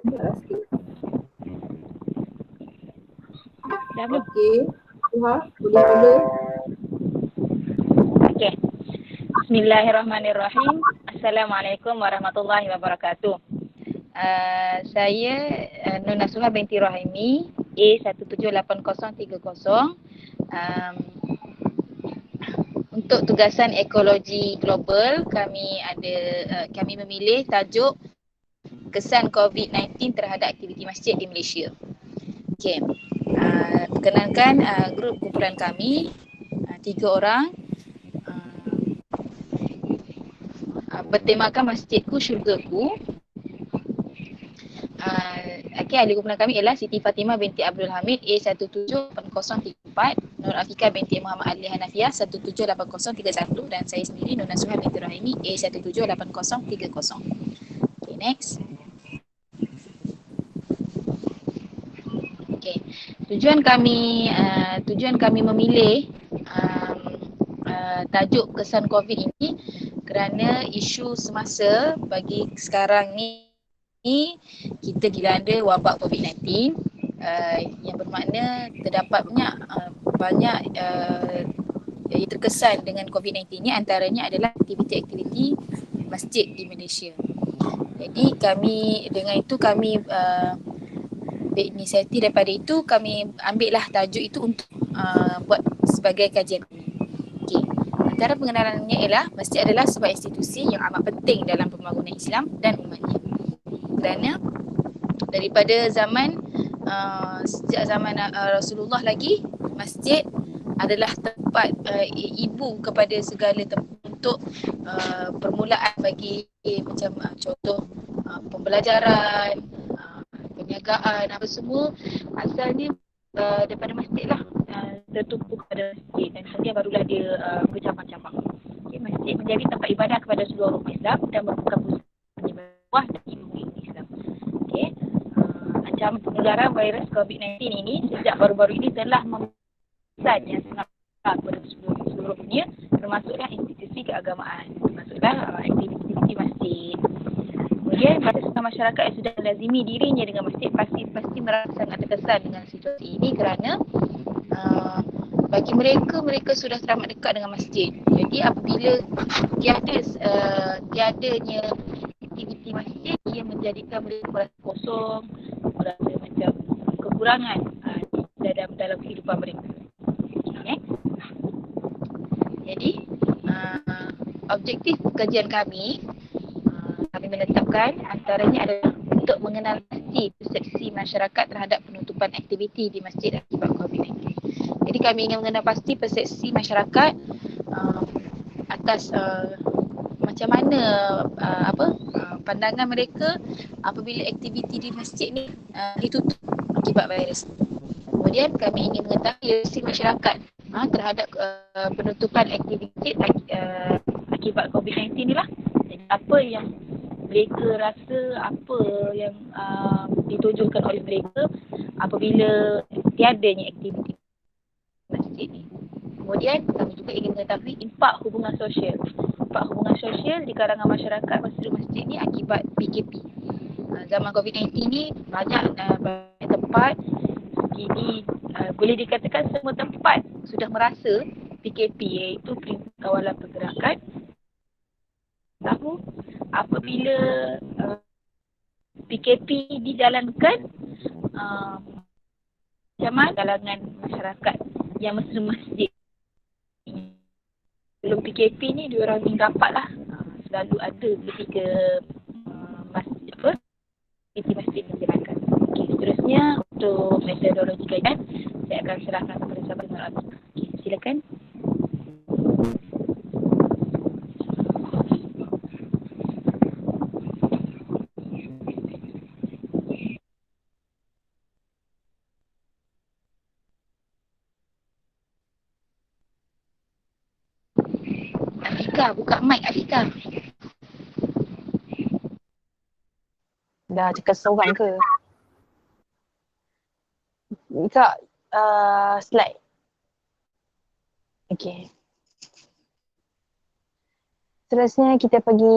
Dah sikit. Dah belum? Okey. Tuha, boleh mula. Okey. Bismillahirrahmanirrahim. Assalamualaikum warahmatullahi wabarakatuh. Saya Nur Nasuha binti Rahimi, A178030. Untuk tugasan ekologi global, kami memilih tajuk kesan COVID-19 terhadap aktiviti masjid di Malaysia. Okey. Perkenalkan grup kumpulan kami 3 orang. Bertemakan Masjidku Syurgaku. Okey, ahli kumpulan kami ialah Siti Fatimah binti Abdul Hamid, A178034, Nur Afika binti Muhammad Ali Hanafiah 178031, dan saya sendiri Nur Nasuha binti Rahimi, A178030. Okay, next. Okay. Tujuan kami memilih tajuk kesan COVID ini kerana isu semasa bagi sekarang ni kita dilanda wabak COVID-19, yang bermakna terdapat banyak yang terkesan dengan COVID-19 ni, antaranya adalah aktiviti-aktiviti masjid di Malaysia. Jadi dengan itu kami berinisiatif daripada itu, kami ambillah tajuk itu untuk buat sebagai kajian. Okay. Antara pengenalannya ialah masjid adalah sebuah institusi yang amat penting dalam pembangunan Islam dan umatnya. Kerana daripada sejak zaman Rasulullah lagi, masjid adalah tempat ibu kepada segala tempat untuk permulaan bagi macam contoh pembelajaran, perniagaan, apa semua asalnya daripada masjid lah, tertumpu kepada masjid, dan kemudian barulah dia bercabang-cabang. Okay, masjid menjadi tempat ibadah kepada seluruh umat Islam dan merupakan pusat penyebaran dan ilmu Islam. Okay. Ancaman penularan virus COVID-19 ini sejak baru-baru ini telah membesar yang sangat besar kepada seluruh dunia, termasuklah institusi keagamaan, termasuklah aktiviti masjid. Kemudian pada setengah masyarakat yang sudah melazimi dirinya dengan masjid pasti merasa sangat terkesan dengan situasi ini, kerana bagi mereka sudah teramat dekat dengan masjid. Jadi apabila tiadanya aktiviti masjid, ia menjadikan mereka merasa kosong, merasa macam kekurangan dalam kehidupan mereka. Okay. Jadi objektif kajian kami menetapkan antaranya adalah untuk mengenal pasti persepsi masyarakat terhadap penutupan aktiviti di masjid akibat COVID-19. Jadi kami ingin mengenal pasti persepsi masyarakat atas macam mana pandangan mereka apabila aktiviti di masjid ni ditutup akibat virus. Kemudian kami ingin mengetahui reaksi masyarakat terhadap penutupan aktiviti akibat COVID-19 ni lah. Jadi apa yang mereka rasa, apa yang ditujukan oleh mereka apabila tiadanya aktiviti masjid ni. Kemudian kami juga ingin mengetahui impak hubungan sosial. Impak hubungan sosial di kalangan masyarakat masjid ni akibat PKP. Zaman COVID-19 ni banyak tempat, kini boleh dikatakan semua tempat sudah merasa PKP, iaitu Perintah Kawalan Pergerakan. Tahu apabila PKP dijalankan, macam mana kalangan masyarakat yang masjid. Belum PKP ni diorang dapatlah selalu ada ketika masjid dijalankan. Okay, seterusnya untuk metodologi kajian saya akan serahkan kepada sahabat Nur Abi. Okay, silakan. Afika, buka mic Afika. Dah cakap seorang ke? Kak, slide. Okay. Seterusnya kita pergi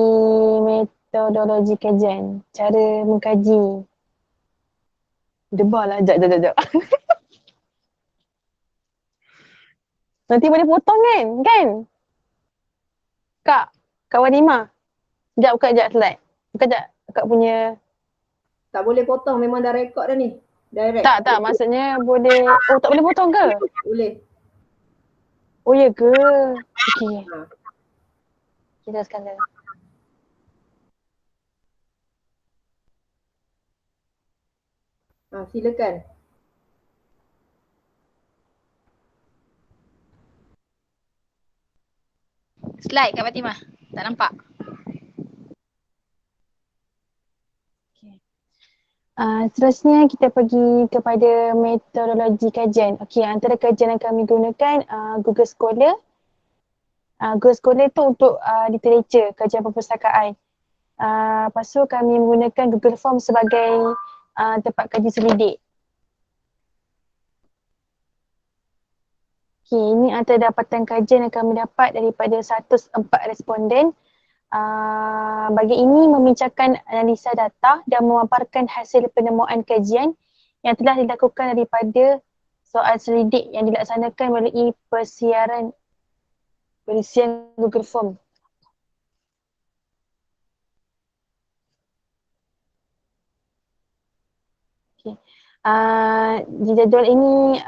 metodologi kajian. Cara mengkaji Debar lah. Jap. Nanti boleh potong kan? Kan? Kak, kawan Nima. Buka sekejap slide. Buka sekejap. Kak punya. Tak boleh potong, memang dah rekod dah ni. Direct. Tak. Maksudnya boleh. Oh, tak boleh potong ke? Boleh. Oh, ya ke? Okey. Ha. Kita sekarang. Silakan. Slide Kak Fatimah. Tak nampak. Seterusnya kita pergi kepada metodologi kajian. Okey, antara kajian yang kami gunakan Google Scholar. Google Scholar tu untuk literature, kajian perpustakaan. Lepas tu kami menggunakan Google Form sebagai tempat kaji selidik. Okey, ini antara dapatan kajian yang kami dapat daripada 104 responden. Bagi ini membincangkan analisa data dan memaparkan hasil penemuan kajian yang telah dilakukan daripada soal selidik yang dilaksanakan melalui persiaran Google Form. Okay. Di jadual ini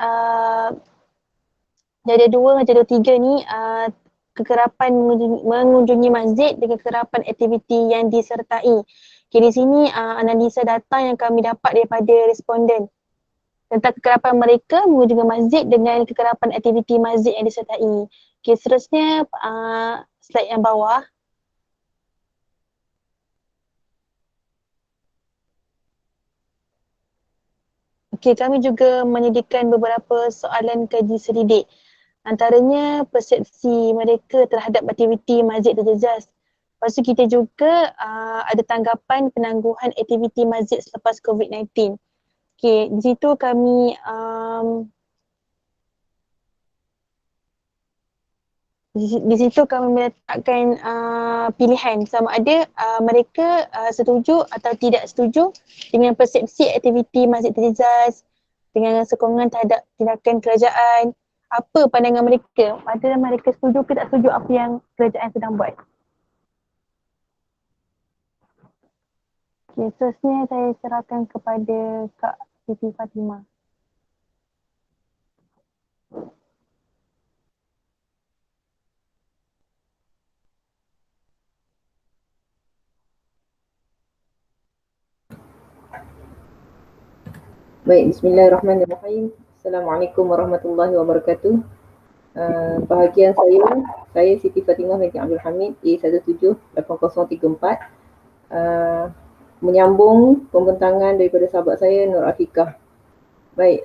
jadual 2 dan jadual 3 ni kekerapan mengunjungi masjid dengan kekerapan aktiviti yang disertai. Okay, di sini analisa data yang kami dapat daripada responden tentang kekerapan mereka mengunjungi masjid dengan kekerapan aktiviti masjid yang disertai. Okay, seterusnya slide yang bawah. Okay, kami juga menyediakan beberapa soalan kaji selidik. Antaranya persepsi mereka terhadap aktiviti masjid terjejas. Lepas tu kita juga ada tanggapan penangguhan aktiviti masjid selepas COVID-19. Okay, di situ kami di situ kami meletakkan pilihan sama ada mereka setuju atau tidak setuju dengan persepsi aktiviti masjid terjejas, dengan sokongan terhadap tindakan kerajaan. Apa pandangan mereka? Adakah mereka setuju ke tak setuju apa yang kerajaan sedang buat? Okay, seterusnya saya serahkan kepada Kak Siti Fatimah. Baik, bismillahirrahmanirrahim. Assalamualaikum warahmatullahi wabarakatuh. Bahagian saya Siti Fatimah binti Abdul Hamid, A178034. Menyambung pembentangan daripada sahabat saya Nur Afiqah. Baik,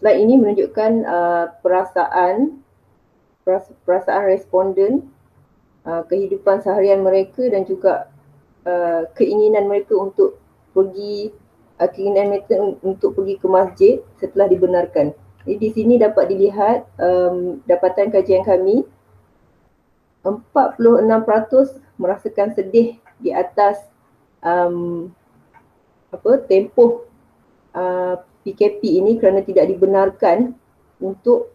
slide ini menunjukkan perasaan responden, kehidupan seharian mereka dan juga keinginan mereka untuk pergi ke masjid setelah dibenarkan. Jadi di sini dapat dilihat dapatan kajian kami, 46% merasakan sedih di atas tempoh PKP ini kerana tidak dibenarkan untuk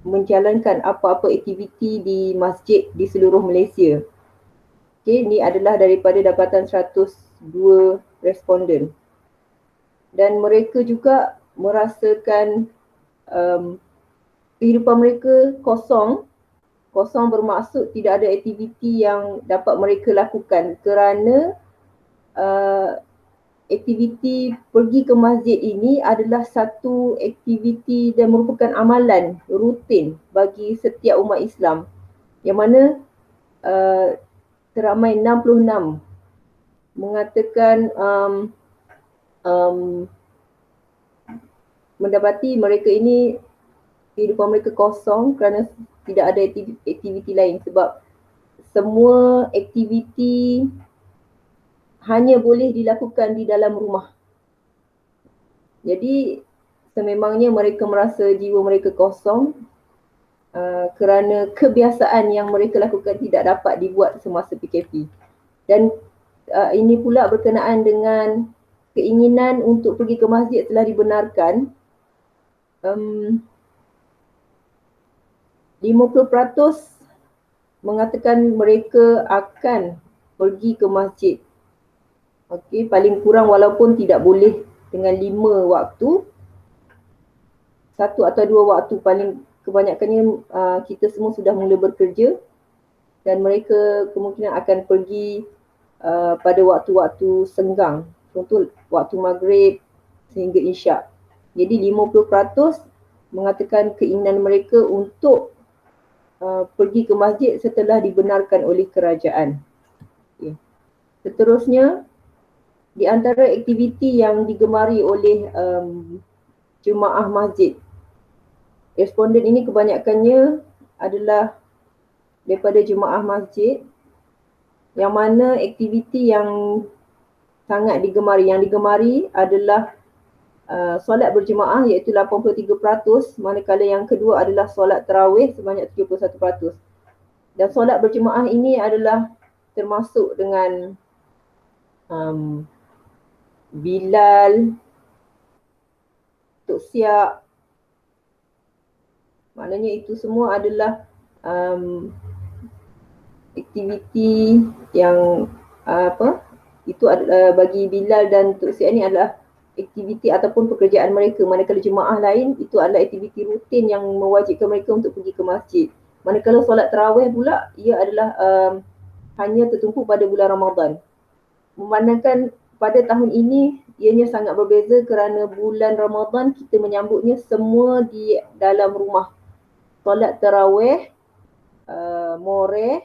menjalankan apa-apa aktiviti di masjid di seluruh Malaysia. Okay, ini adalah daripada dapatan 102 responden. Dan mereka juga merasakan kehidupan mereka kosong. Kosong bermaksud tidak ada aktiviti yang dapat mereka lakukan kerana aktiviti pergi ke masjid ini adalah satu aktiviti dan merupakan amalan rutin bagi setiap umat Islam, yang mana teramai 66 mengatakan mendapati mereka ini kehidupan mereka kosong kerana tidak ada aktiviti lain, sebab semua aktiviti hanya boleh dilakukan di dalam rumah. Jadi sememangnya mereka merasa jiwa mereka kosong kerana kebiasaan yang mereka lakukan tidak dapat dibuat semasa PKP. Dan ini pula berkenaan dengan keinginan untuk pergi ke masjid telah dibenarkan, 50% mengatakan mereka akan pergi ke masjid. Okey, paling kurang walaupun tidak boleh dengan 5 waktu, 1 atau 2 waktu, paling kebanyakannya kita semua sudah mula bekerja dan mereka kemungkinan akan pergi pada waktu-waktu senggang. Contoh waktu maghrib sehingga isyak. Jadi 50% mengatakan keinginan mereka untuk pergi ke masjid setelah dibenarkan oleh kerajaan. Okay. Seterusnya, di antara aktiviti yang digemari oleh jemaah masjid, responden ini kebanyakannya adalah daripada jemaah masjid, yang mana aktiviti yang sangat digemari, yang digemari adalah solat berjemaah iaitu 83%, manakala yang kedua adalah solat tarawih sebanyak 71%. Dan solat berjemaah ini adalah termasuk dengan Bilal, Tok Siap, maknanya itu semua adalah aktiviti yang itu bagi Bilal dan Tok Siap ni adalah aktiviti ataupun pekerjaan mereka. Manakala jemaah lain itu adalah aktiviti rutin yang mewajibkan mereka untuk pergi ke masjid. Manakala solat tarawih pula, ia adalah hanya tertumpu pada bulan Ramadan. Memandangkan pada tahun ini ianya sangat berbeza kerana bulan Ramadan kita menyambutnya semua di dalam rumah. Solat tarawih, moreh,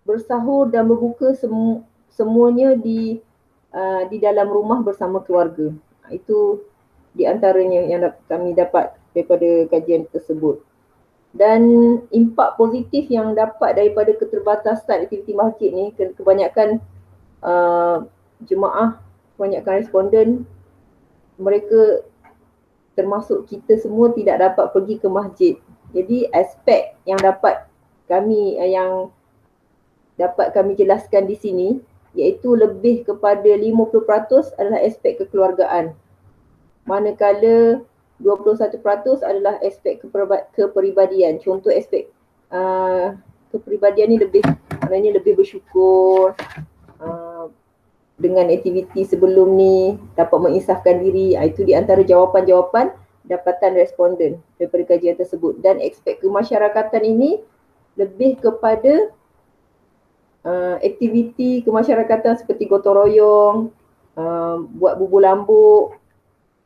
bersahur dan berbuka semuanya di dalam rumah bersama keluarga. Itu di antaranya yang kami dapat daripada kajian tersebut. Dan impak positif yang dapat daripada keterbatasan aktiviti masjid ni, kebanyakan jemaah, kebanyakan responden, mereka termasuk kita semua tidak dapat pergi ke masjid. Jadi aspek yang dapat kami jelaskan di sini iaitu lebih kepada 50% adalah aspek kekeluargaan. Manakala 21% adalah aspek kepribadian. Contoh aspek kepribadian ni lebih bersyukur, dengan aktiviti sebelum ni dapat menginsafkan diri. Itu di antara jawapan-jawapan dapatan responden daripada kajian tersebut. Dan aspek kemasyarakatan ini lebih kepada aktiviti kemasyarakatan seperti gotong royong, buat bubur lambuk,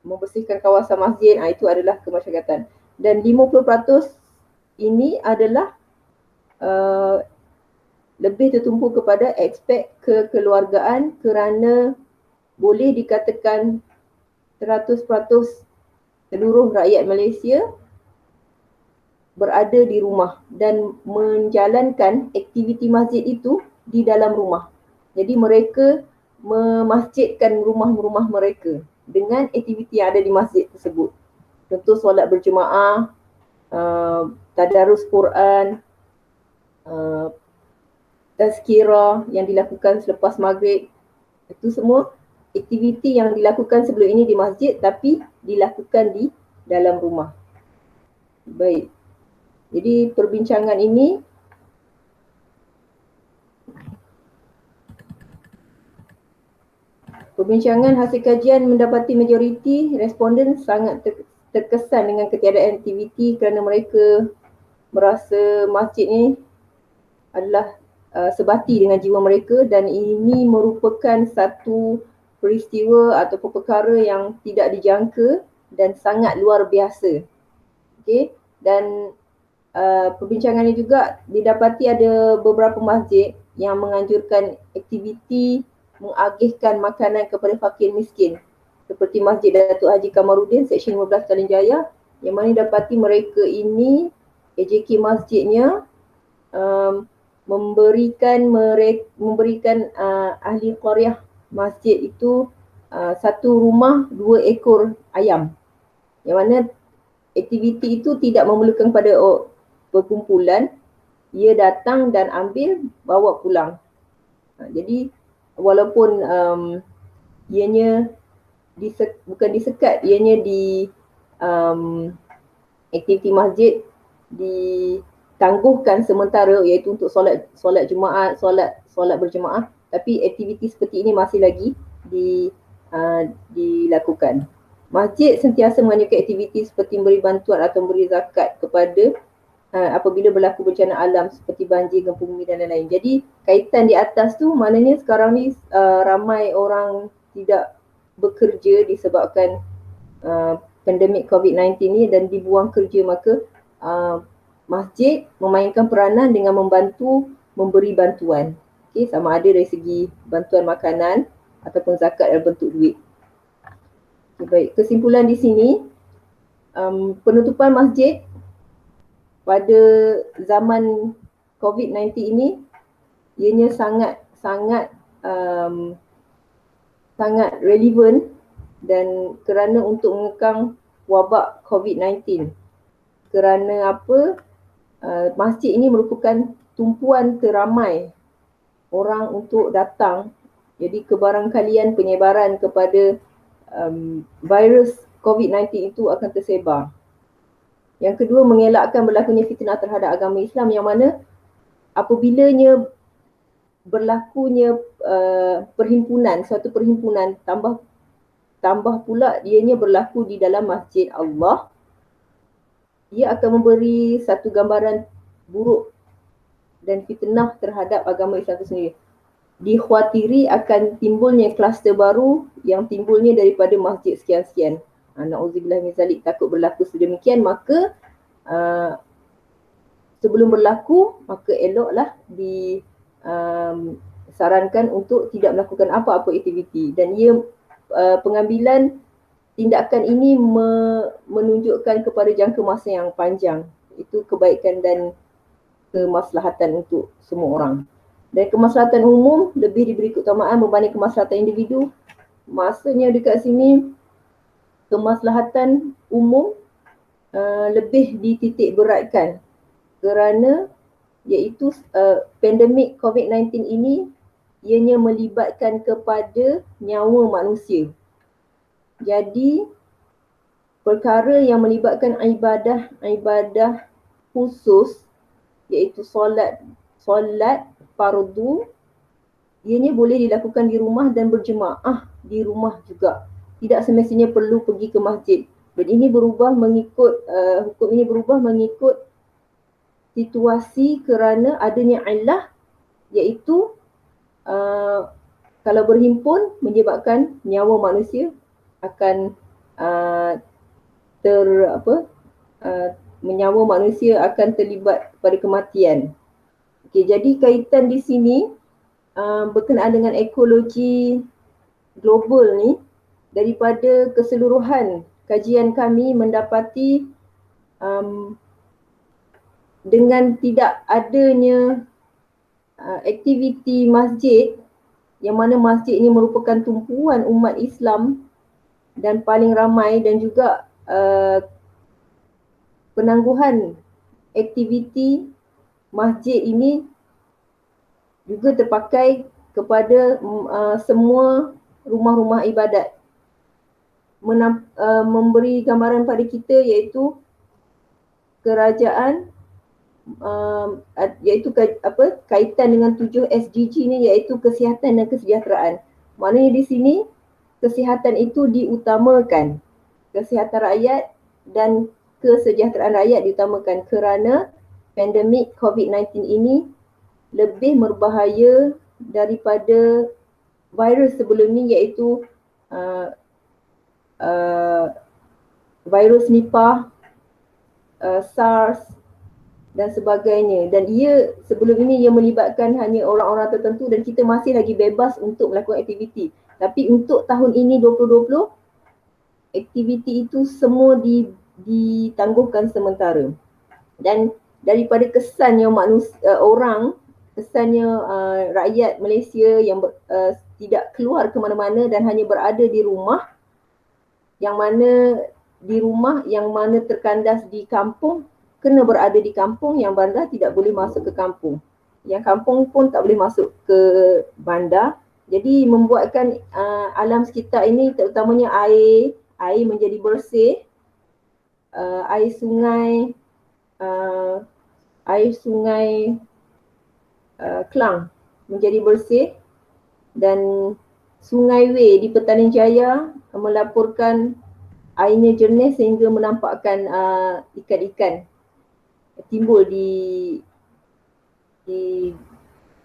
membersihkan kawasan masjid, itu adalah kemasyarakatan. Dan 50% ini adalah lebih tertumpu kepada aspek kekeluargaan kerana boleh dikatakan 100% seluruh rakyat Malaysia berada di rumah dan menjalankan aktiviti masjid itu di dalam rumah. Jadi mereka memasjidkan rumah-rumah mereka dengan aktiviti yang ada di masjid tersebut. Contoh solat berjemaah, tadarus Quran, tazkirah yang dilakukan selepas maghrib. Itu semua aktiviti yang dilakukan sebelum ini di masjid tapi dilakukan di dalam rumah. Baik. Jadi perbincangan ini hasil kajian mendapati majoriti responden sangat terkesan dengan ketiadaan aktiviti kerana mereka merasa masjid ni adalah sebati dengan jiwa mereka dan ini merupakan satu peristiwa atau perkara yang tidak dijangka dan sangat luar biasa. Okey, dan perbincangan ini juga didapati ada beberapa masjid yang menganjurkan aktiviti mengagihkan makanan kepada fakir miskin seperti Masjid Datuk Haji Kamarudin Seksyen 15 Talim Jaya, yang mana dapati mereka ini AJK masjidnya memberikan ahli qaryah masjid itu satu rumah 2 ekor ayam, yang mana aktiviti itu tidak memerlukan pada perkumpulan, ia datang dan ambil bawa pulang. Jadi walaupun ianya bukan disekat, ianya aktiviti masjid ditangguhkan sementara, iaitu untuk solat Jumaat, solat berjemaah, tapi aktiviti seperti ini masih lagi dilakukan. Masjid sentiasa mengadakan aktiviti seperti memberi bantuan atau memberi zakat kepada apabila berlaku bencana alam seperti banjir, gempa bumi dan lain-lain. Jadi kaitan di atas tu maknanya sekarang ni ramai orang tidak bekerja disebabkan pandemik COVID-19 ni dan dibuang kerja, maka masjid memainkan peranan dengan membantu memberi bantuan. Okay, sama ada dari segi bantuan makanan ataupun zakat dalam bentuk duit. Okay, baik, kesimpulan di sini, penutupan masjid pada zaman COVID-19 ini ianya sangat relevan dan kerana untuk mengekang wabak COVID-19. Kerana apa? Masjid ini merupakan tumpuan teramai orang untuk datang. Jadi kebarangkalian penyebaran kepada virus COVID-19 itu akan tersebar. Yang kedua, mengelakkan berlakunya fitnah terhadap agama Islam, yang mana apabilanya berlakunya suatu perhimpunan, tambah pula ianya berlaku di dalam masjid Allah, ia akan memberi satu gambaran buruk dan fitnah terhadap agama Islam itu sendiri. Dikhawatiri akan timbulnya kluster baru yang timbulnya daripada masjid sekian-sekian. Na'udzubillah min zalik, takut berlaku sedemikian, maka sebelum berlaku maka eloklah disarankan untuk tidak melakukan apa-apa aktiviti. Dan ia pengambilan tindakan ini menunjukkan kepada jangka masa yang panjang. Itu kebaikan dan kemaslahatan untuk semua orang. Dan kemaslahatan umum lebih diberi keutamaan berbanding kemaslahatan individu. Maksudnya dekat sini, kemaslahatan umum lebih dititik beratkan kerana iaitu pandemik COVID-19 ini ianya melibatkan kepada nyawa manusia. Jadi perkara yang melibatkan ibadah khusus iaitu solat fardu, ianya boleh dilakukan di rumah dan berjemaah di rumah juga. Tidak semestinya perlu pergi ke masjid. Dan ini berubah mengikut hukum ini berubah mengikut situasi kerana adanya illah, iaitu kalau berhimpun menyebabkan nyawa manusia akan nyawa manusia akan terlibat pada kematian. Okey, jadi kaitan di sini berkenaan dengan ekologi global ni, daripada keseluruhan kajian kami mendapati dengan tidak adanya aktiviti masjid, yang mana masjid ini merupakan tumpuan umat Islam dan paling ramai, dan juga penangguhan aktiviti masjid ini juga terpakai kepada semua rumah-rumah ibadat. Memberi gambaran pada kita iaitu kerajaan iaitu kaitan dengan 7 SDG ni, iaitu kesihatan dan kesejahteraan. Maknanya di sini kesihatan itu diutamakan. Kesihatan rakyat dan kesejahteraan rakyat diutamakan kerana pandemik COVID-19 ini lebih berbahaya daripada virus sebelum ni, iaitu virus Nipah, SARS dan sebagainya. Dan sebelum ini ia melibatkan hanya orang-orang tertentu dan kita masih lagi bebas untuk melakukan aktiviti. Tapi untuk tahun ini 2020, aktiviti itu semua ditangguhkan sementara. Dan daripada kesannya kesannya rakyat Malaysia yang tidak keluar ke mana-mana dan hanya berada di rumah, yang mana terkandas di kampung kena berada di kampung, yang bandar tidak boleh masuk ke kampung. Yang kampung pun tak boleh masuk ke bandar. Jadi membuatkan alam sekitar ini terutamanya air menjadi bersih, air sungai Klang menjadi bersih, dan Sungai Wei di Petaling Jaya melaporkan airnya jernih sehingga menampakkan ikan-ikan timbul di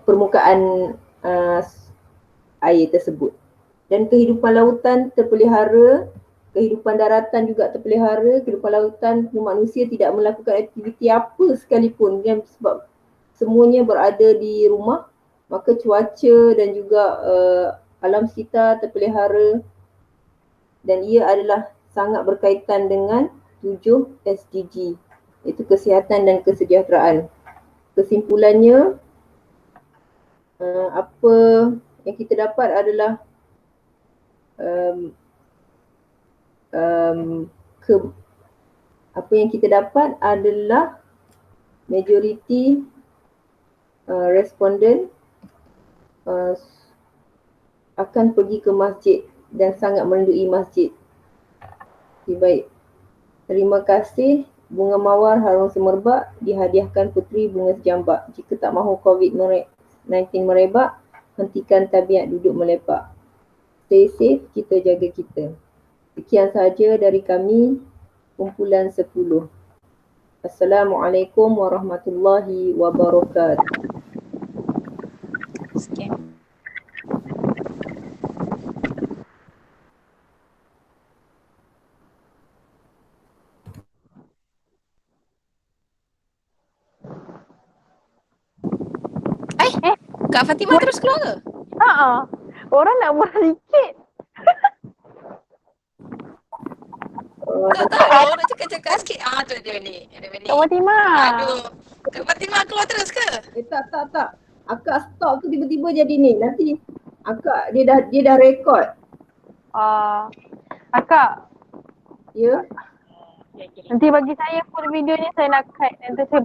permukaan air tersebut. Dan kehidupan lautan terpelihara, kehidupan daratan juga terpelihara, kehidupan lautan manusia tidak melakukan aktiviti apa sekalipun sebab semuanya berada di rumah, maka cuaca dan juga alam sekitar terpelihara dan ia adalah sangat berkaitan dengan 7 SDG, iaitu kesihatan dan kesejahteraan. Kesimpulannya, apa yang kita dapat adalah majoriti responden akan pergi ke masjid dan sangat merindui masjid. Okay, baik. Terima kasih. Bunga mawar harum semerbak dihadiahkan Puteri Bunga Sejambak. Jika tak mahu COVID-19 merebak, hentikan tabiat duduk melepak. Stay safe, kita jaga kita. Sekian sahaja dari kami, kumpulan 10. Assalamualaikum warahmatullahi wabarakatuh. Sekian. Kak Fatimah terus keluar ke? Orang nak buat sikit. Tak tahu nak cakap-cakap sikit. Tu dia balik. Kak Fatimah. Aduh. Kak Fatimah keluar terus ke? Tak. Akak stop tu tiba-tiba jadi ni. Nanti akak dia dah rekod. Akak. Ya. Nanti bagi saya full video ni, saya nak cut. Nanti saya